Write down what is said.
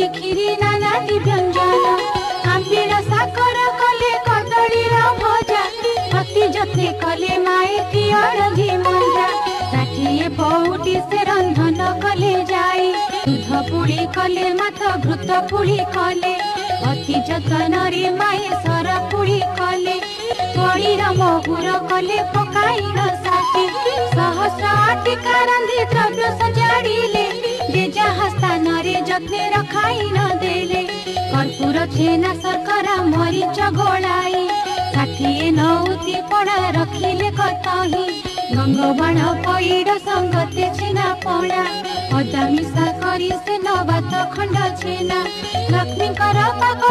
पूरी खीरी नानाटी व्यंजन आंबीर साकर कले कदली भजा अति जत्ने कले माएती अड़घी मंजा षाठिए पौटी से रंधन कले जाई दूध पुड़ी कले माथ घृत पुड़ी कले अति जतन रे माए सर पुड़ी कले कड़ीर महुर कले पकाइन साथी सहस्र आटिका रांधि द्रव्य सजाड़िले जे जहाँ स्थान रे जत्ने रखाइन देले कर्पूर छेना शर्करा मरीच गोलाई षाठिए नौती पड़ा रखिले कतही गंगबाण पैड़ संगते छेना पड़ा अदा मिसा करी से नवात खंड छेना लक्ष्मी कर पाक